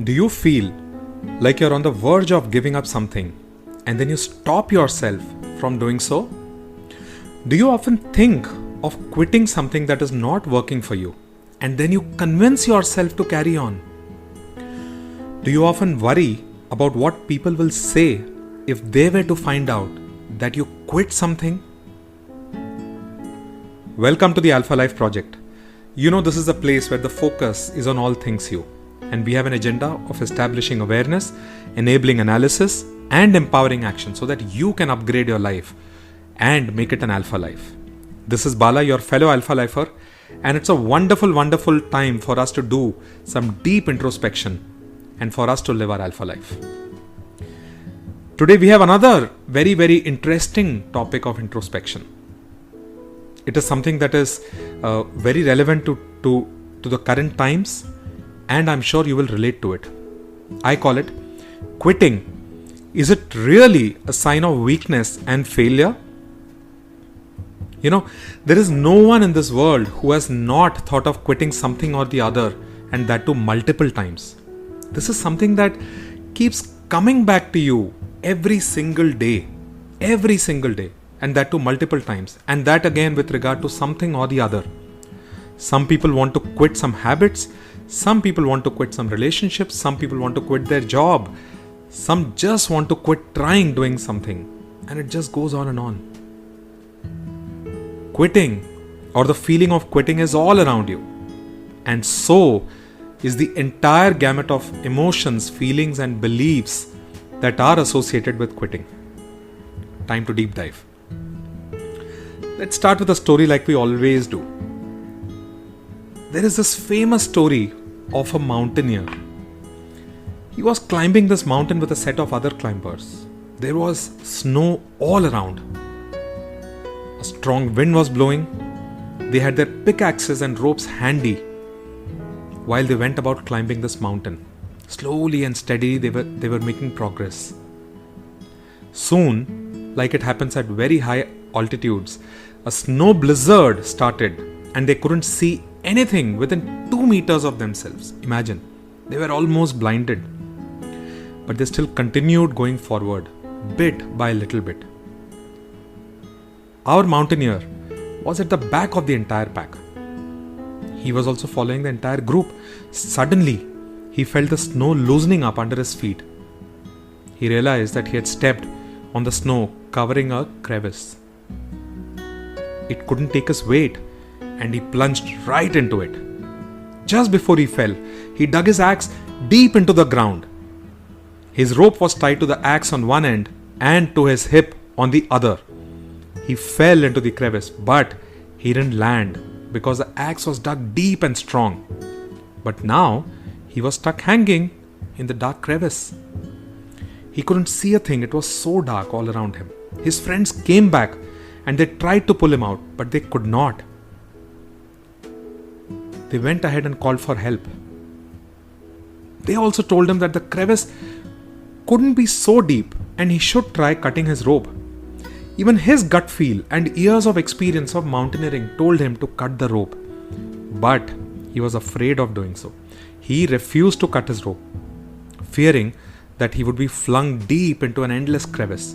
Do you feel like you're on the verge of giving up something and then you stop yourself from doing so? Do you often think of quitting something that is not working for you and then you convince yourself to carry on? Do you often worry about what people will say if they were to find out that you quit something? Welcome to the Alpha Life Project. You know, this is a place where the focus is on all things you. And we have an agenda of establishing awareness, enabling analysis, and empowering action so that you can upgrade your life and make it an alpha life. This is Bala, your fellow alpha lifer, and it's a wonderful, wonderful time for us to do some deep introspection and for us to live our alpha life. Today we have another very, very interesting topic of introspection. It is something that is very relevant to the current times, and I'm sure you will relate to it. I call it quitting. Is it really a sign of weakness and failure? You know, there is no one in this world who has not thought of quitting something or the other, and that too multiple times. This is something that keeps coming back to you every single day, and that too multiple times, and that again with regard to something or the other. Some people want to quit some habits, some people want to quit some relationships, some people want to quit their job, some just want to quit trying doing something, and it just goes on and on. Quitting or the feeling of quitting is all around you, and so is the entire gamut of emotions, feelings, and beliefs that are associated with quitting. Time to deep dive. Let's start with a story like we always do. There is this famous story of a mountaineer. He was climbing this mountain with a set of other climbers. There was snow all around. A strong wind was blowing. They had their pickaxes and ropes handy while they went about climbing this mountain. Slowly and steadily they were making progress. Soon, like it happens at very high altitudes, a snow blizzard started and they couldn't see anything within 2 meters of themselves. Imagine, they were almost blinded. But they still continued going forward, bit by little bit. Our mountaineer was at the back of the entire pack. He was also following the entire group. Suddenly, he felt the snow loosening up under his feet. He realized that he had stepped on the snow covering a crevice. It couldn't take his weight, and he plunged right into it. Just before he fell, he dug his axe deep into the ground. His rope was tied to the axe on one end and to his hip on the other. He fell into the crevice, but he didn't land because the axe was dug deep and strong. But now he was stuck hanging in the dark crevice. He couldn't see a thing. It was so dark all around him. His friends came back and they tried to pull him out, but they could not. They went ahead and called for help. They also told him that the crevice couldn't be so deep and he should try cutting his rope. Even his gut feel and years of experience of mountaineering told him to cut the rope. But he was afraid of doing so. He refused to cut his rope, fearing that he would be flung deep into an endless crevice.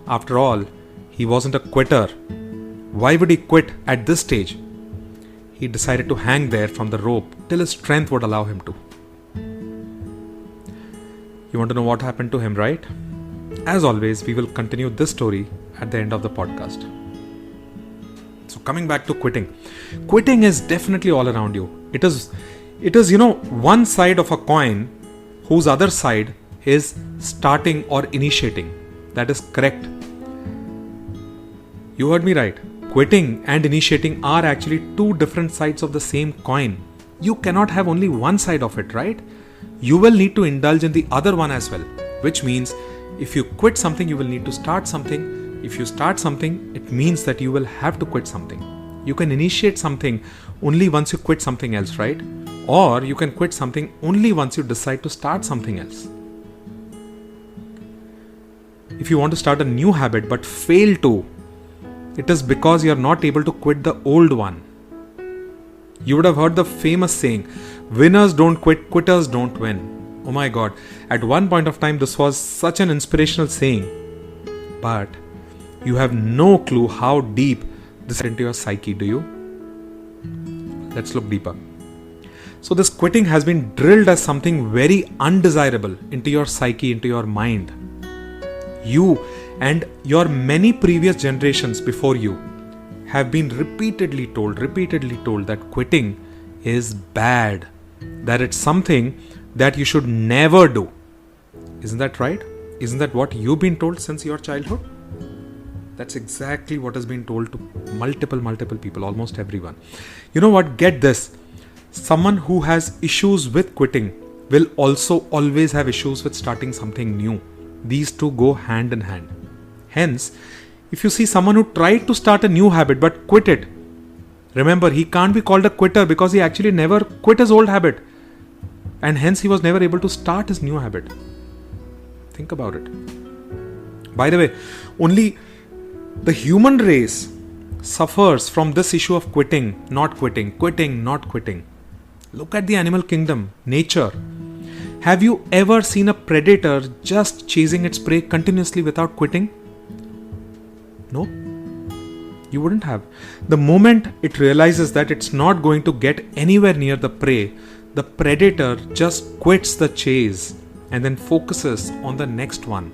After all, he wasn't a quitter. Why would he quit at this stage? He decided to hang there from the rope till his strength would allow him to. You want to know what happened to him, right? As always, we will continue this story at the end of the podcast. So coming back to quitting. Quitting is definitely all around you. It is, one side of a coin whose other side is starting or initiating. That is correct. You heard me right. Quitting and initiating are actually two different sides of the same coin. You cannot have only one side of it, right? You will need to indulge in the other one as well. Which means if you quit something, you will need to start something. If you start something, it means that you will have to quit something. You can initiate something only once you quit something else, right? Or you can quit something only once you decide to start something else. If you want to start a new habit but fail to, it is because you are not able to quit the old one. You would have heard the famous saying, winners don't quit, quitters don't win. Oh my God. At one point of time, this was such an inspirational saying. But you have no clue how deep this is into your psyche, do you? Let's look deeper. So this quitting has been drilled as something very undesirable into your psyche, into your mind. You and your many previous generations before you have been repeatedly told that quitting is bad, that it's something that you should never do. Isn't that right? Isn't that what you've been told since your childhood? That's exactly what has been told to multiple people, almost everyone. You know what? Get this. Someone who has issues with quitting will also always have issues with starting something new. These two go hand in hand. Hence, if you see someone who tried to start a new habit but quit it, remember, he can't be called a quitter because he actually never quit his old habit. And hence he was never able to start his new habit. Think about it. By the way, only the human race suffers from this issue of quitting, not quitting. Look at the animal kingdom, nature. Have you ever seen a predator just chasing its prey continuously without quitting? No, you wouldn't have. The moment it realizes that it's not going to get anywhere near the prey, the predator just quits the chase and then focuses on the next one.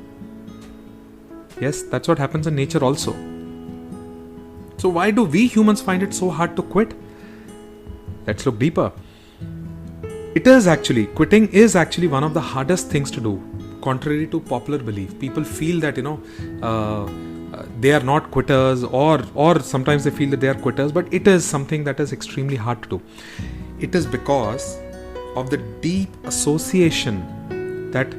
Yes, that's what happens in nature also. So why do we humans find it so hard to quit? Let's look deeper. Quitting is actually one of the hardest things to do, contrary to popular belief. People feel that, they are not quitters, or sometimes they feel that they are quitters, but it is something that is extremely hard to do. It is because of the deep association that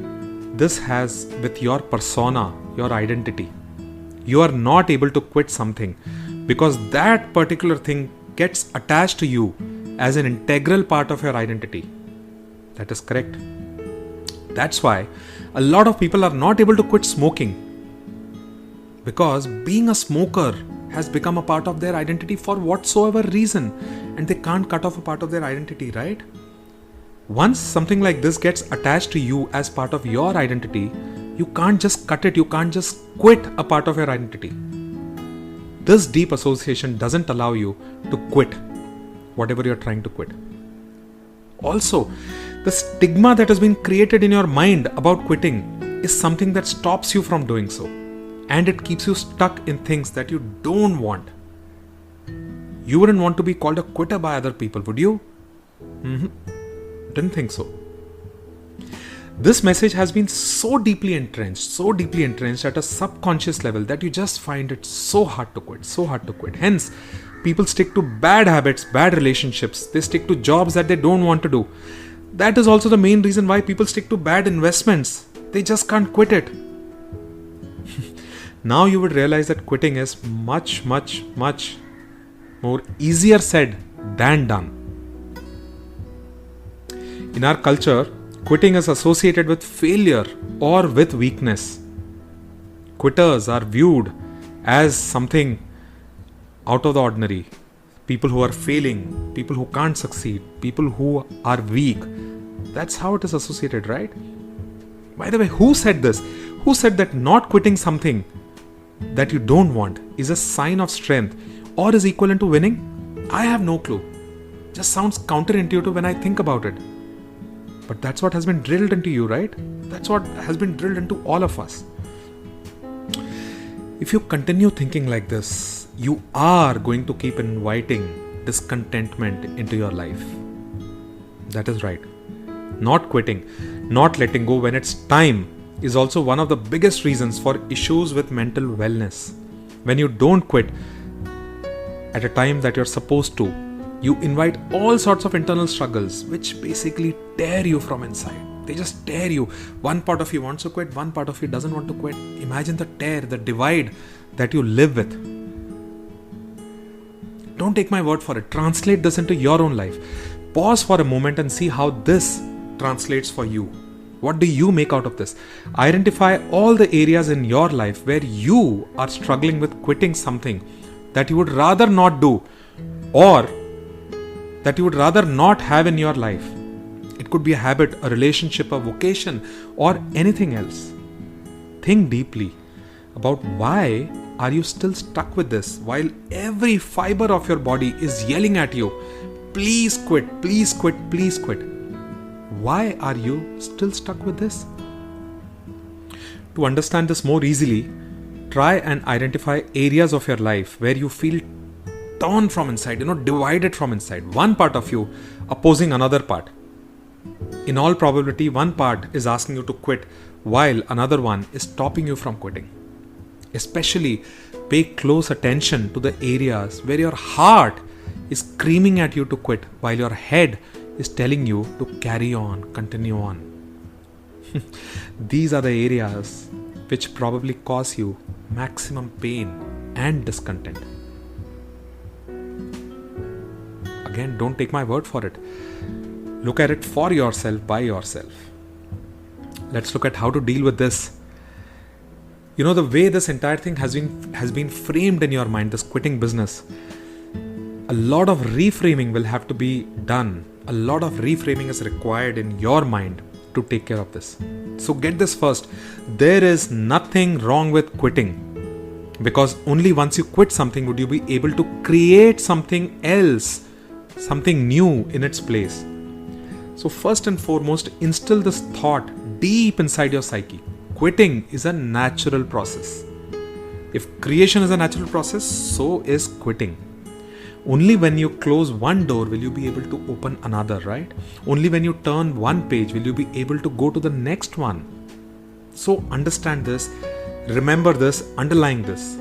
this has with your persona, your identity. You are not able to quit something because that particular thing gets attached to you as an integral part of your identity. That is correct. That's why a lot of people are not able to quit smoking, because being a smoker has become a part of their identity for whatsoever reason, and they can't cut off a part of their identity, right? Once something like this gets attached to you as part of your identity, you can't just cut it, you can't just quit a part of your identity. This deep association doesn't allow you to quit whatever you're trying to quit. Also, the stigma that has been created in your mind about quitting is something that stops you from doing so. And it keeps you stuck in things that you don't want. You wouldn't want to be called a quitter by other people, would you? Didn't think so. This message has been so deeply entrenched at a subconscious level that you just find it so hard to quit. Hence, people stick to bad habits, bad relationships. They stick to jobs that they don't want to do. That is also the main reason why people stick to bad investments. They just can't quit it. Now you would realize that quitting is much more easier said than done. In our culture, quitting is associated with failure or with weakness. Quitters are viewed as something out of the ordinary. People who are failing, people who can't succeed, people who are weak. That's how it is associated, right? By the way, who said this? Who said that not quitting something that you don't want is a sign of strength or is equivalent to winning? I have no clue. Just sounds counterintuitive when I think about it. But that's what has been drilled into you, right? That's what has been drilled into all of us. If you continue thinking like this, you are going to keep inviting discontentment into your life. That is right. Not quitting, not letting go when it's time is also one of the biggest reasons for issues with mental wellness. When you don't quit at a time that you're supposed to, you invite all sorts of internal struggles which basically tear you from inside. They just tear you. One part of you wants to quit, one part of you doesn't want to quit. Imagine the tear, the divide that you live with. Don't take my word for it. Translate this into your own life. Pause for a moment and see how this translates for you. What do you make out of this? Identify all the areas in your life where you are struggling with quitting something that you would rather not do or that you would rather not have in your life. It could be a habit, a relationship, a vocation, or anything else. Think deeply about why are you still stuck with this while every fiber of your body is yelling at you, please quit, please quit, please quit. Why are you still stuck with this? To understand this more easily, try and identify areas of your life where you feel torn from inside, divided from inside. One part of you opposing another part. In all probability, one part is asking you to quit while another one is stopping you from quitting. Especially pay close attention to the areas where your heart is screaming at you to quit while your head is telling you to carry on, continue on. These are the areas which probably cause you maximum pain and discontent. Again, don't take my word for it. Look at it for yourself, by yourself. Let's look at how to deal with this. The way this entire thing has been framed in your mind, this quitting business, a lot of reframing will have to be done. A lot of reframing is required in your mind to take care of this. So get this first. There is nothing wrong with quitting, because only once you quit something would you be able to create something else, something new in its place. So first and foremost, instill this thought deep inside your psyche. Quitting is a natural process. If creation is a natural process, so is quitting. Only when you close one door will you be able to open another, right? Only when you turn one page will you be able to go to the next one. So understand this, remember this, underline this.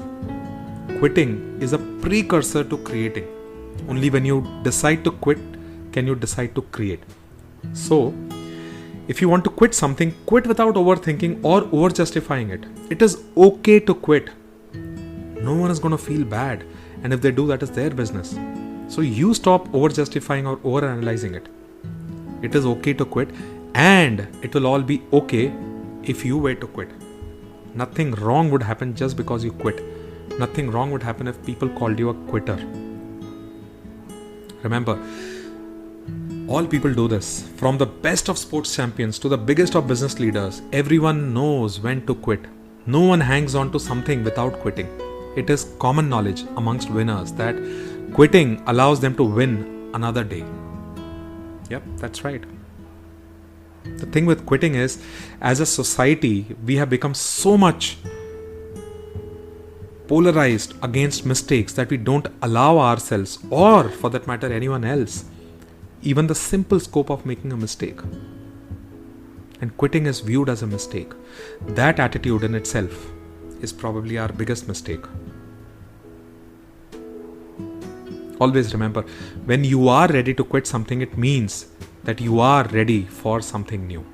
Quitting is a precursor to creating. Only when you decide to quit can you decide to create. So, if you want to quit something, quit without overthinking or over-justifying it. It is okay to quit. No one is going to feel bad. And if they do, that is their business. So you stop over-justifying or over-analyzing it. It is okay to quit, and it will all be okay if you were to quit. Nothing wrong would happen just because you quit. Nothing wrong would happen if people called you a quitter. Remember, all people do this. From the best of sports champions to the biggest of business leaders, everyone knows when to quit. No one hangs on to something without quitting. It is common knowledge amongst winners that quitting allows them to win another day. Yep, that's right. The thing with quitting is, as a society, we have become so much polarized against mistakes that we don't allow ourselves, or for that matter anyone else, even the simple scope of making a mistake. And quitting is viewed as a mistake. That attitude in itself is probably our biggest mistake. Always remember, when you are ready to quit something, it means that you are ready for something new.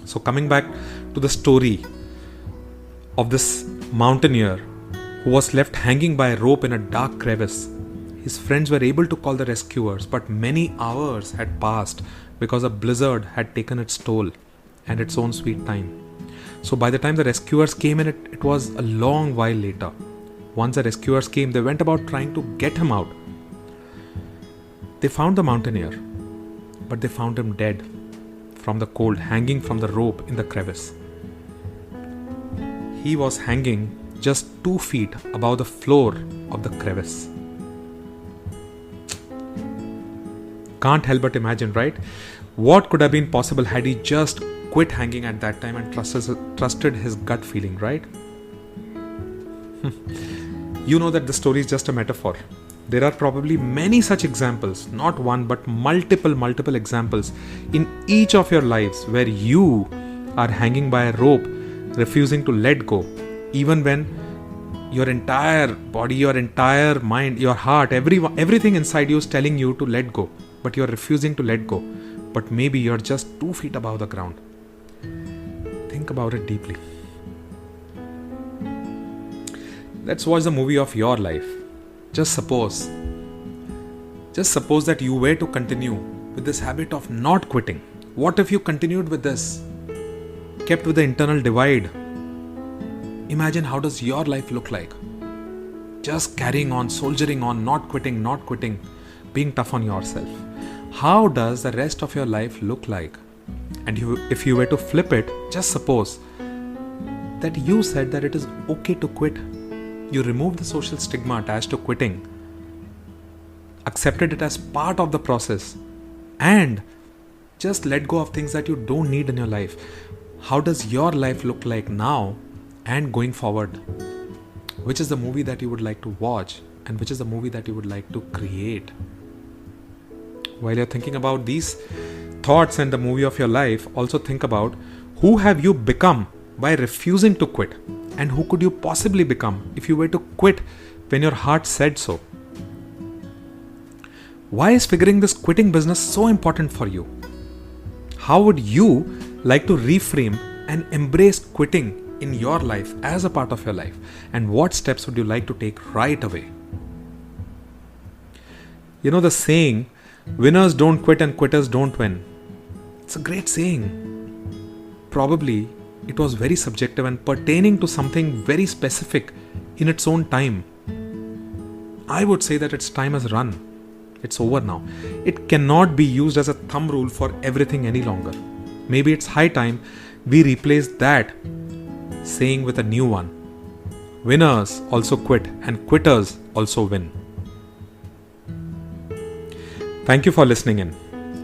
So coming back to the story of this mountaineer who was left hanging by a rope in a dark crevice. His friends were able to call the rescuers, but many hours had passed because a blizzard had taken its toll and its own sweet time. So by the time the rescuers came in, it was a long while later. Once the rescuers came, they went about trying to get him out. They found the mountaineer, but they found him dead from the cold, hanging from the rope in the crevice. He was hanging just 2 feet above the floor of the crevice. Can't help but imagine, right? What could have been possible had he just quit hanging at that time and trusted his gut feeling, right? You know that the story is just a metaphor. There are probably many such examples, not one but multiple examples in each of your lives where you are hanging by a rope, refusing to let go, even when your entire body, your entire mind, your heart, everything inside you is telling you to let go, but you're refusing to let go. But maybe you're just 2 feet above the ground. Think about it deeply. Let's watch the movie of your life. Just suppose that you were to continue with this habit of not quitting. What if you continued with this, kept with the internal divide? Imagine how does your life look like? Just carrying on, soldiering on, not quitting, being tough on yourself. how does the rest of your life look like? And if you were to flip it, just suppose that you said that it is okay to quit. You removed the social stigma attached to quitting, accepted it as part of the process, and just let go of things that you don't need in your life. How does your life look like now and going forward? Which is the movie that you would like to watch, and which is the movie that you would like to create? While you're thinking about these thoughts and the movie of your life, also think about who have you become by refusing to quit, and who could you possibly become if you were to quit when your heart said so? Why is figuring this quitting business so important for you? How would you like to reframe and embrace quitting in your life as a part of your life? And what steps would you like to take right away? You know the saying, winners don't quit and quitters don't win. It's a great saying. Probably it was very subjective and pertaining to something very specific in its own time. I would say that its time has run. It's over now. It cannot be used as a thumb rule for everything any longer. Maybe it's high time we replace that saying with a new one. Winners also quit and quitters also win. Thank you for listening in.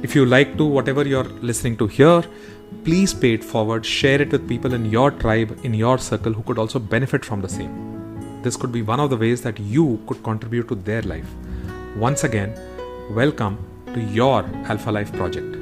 If you like to whatever you're listening to here, please pay it forward, share it with people in your tribe, in your circle who could also benefit from the same. This could be one of the ways that you could contribute to their life. Once again, welcome to your Alpha Life project.